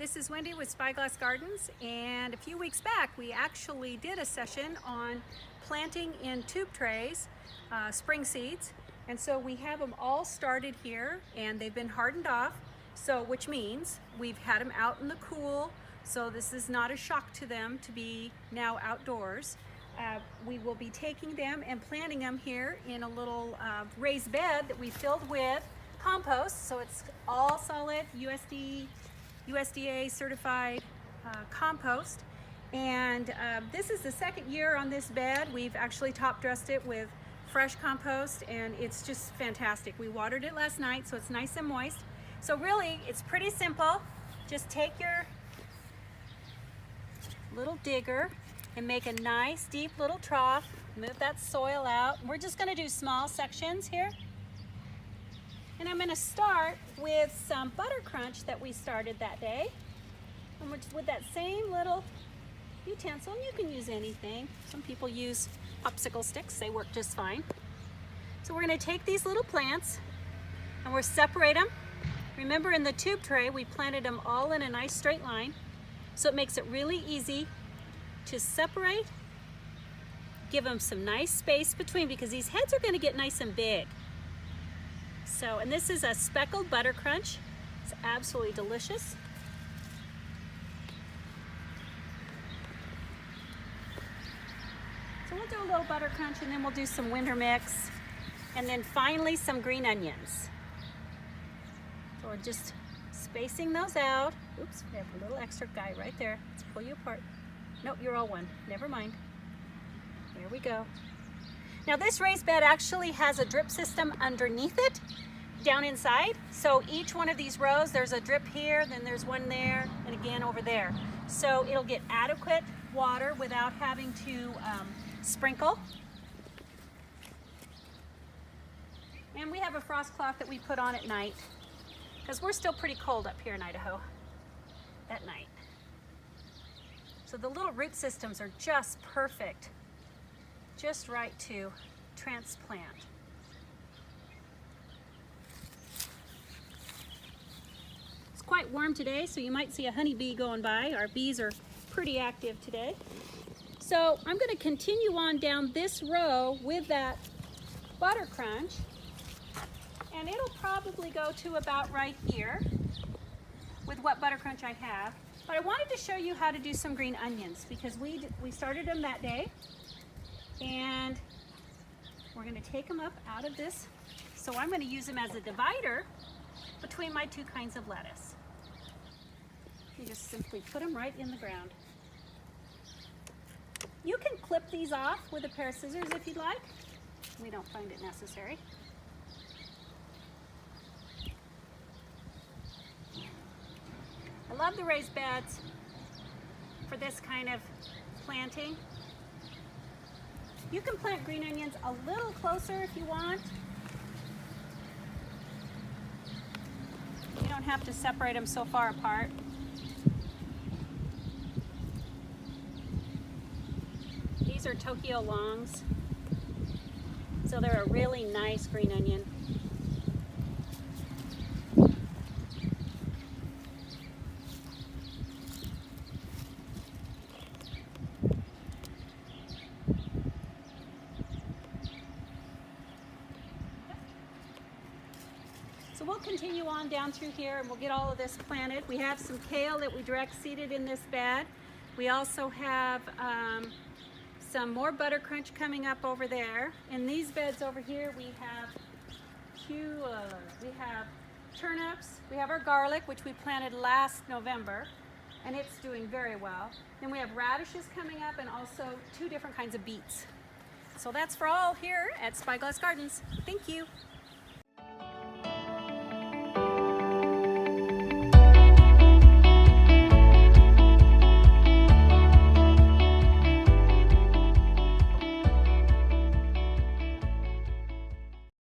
this is Wendy with Spyglass Gardens, and a few weeks back we actually did a session on planting in tube trays spring seeds, and so we have them all started here and they've been hardened off, so which means we've had them out in the cool, so this is not a shock to them to be now outdoors. We will be taking them and planting them here in a little raised bed that we filled with compost, so it's all solid USDA certified compost. And this is the second year on this bed. We've actually top dressed it with fresh compost and it's just fantastic. We watered it last night so it's nice and moist. So really it's pretty simple. Just take your little digger and make a nice deep little trough. Move that soil out. We're just going to do small sections here. And I'm going to start with some butter crunch that we started that day. And with that same little utensil, and you can use anything. Some people use popsicle sticks, they work just fine. So we're going to take these little plants and we'll separate them. Remember, in the tube tray we planted them all in a nice straight line, so it makes it really easy to separate. Give them some nice space between because these heads are going to get nice and big. So, and this is a speckled butter crunch. It's absolutely delicious. So we'll do a little butter crunch and then we'll do some winter mix. And then finally some green onions. So we're just spacing those out. Oops, we have a little extra guy right there. Let's pull you apart. Nope, you're all one. Never mind. There we go. Now this raised bed actually has a drip system underneath it, down inside. So each one of these rows, there's a drip here, then there's one there, and again over there. So it'll get adequate water without having to sprinkle. And we have a frost cloth that we put on at night because we're still pretty cold up here in Idaho at night. So the little root systems are just perfect, just right to transplant. It's quite warm today, so you might see a honeybee going by. Our bees are pretty active today. So I'm going to continue on down this row with that butter crunch, and it'll probably go to about right here with what butter crunch I have. But I wanted to show you how to do some green onions because we started them that day, and we're going to take them up out of this. So I'm going to use them as a divider between my two kinds of lettuce. You just simply put them right in the ground. You can clip these off with a pair of scissors if you'd like. We don't find it necessary. I love the raised beds for this kind of planting. You can plant green onions a little closer if you want. You don't have to separate them so far apart. These are Tokyo longs, so they're a really nice green onion. So we'll continue on down through here and we'll get all of this planted. We have some kale that we direct seeded in this bed. We also have some more butter crunch coming up over there. In these beds over here we have turnips, we have our garlic, which we planted last November, and it's doing very well. Then we have radishes coming up and also 2 different kinds of beets. So that's for all here at Spyglass Gardens. Thank you.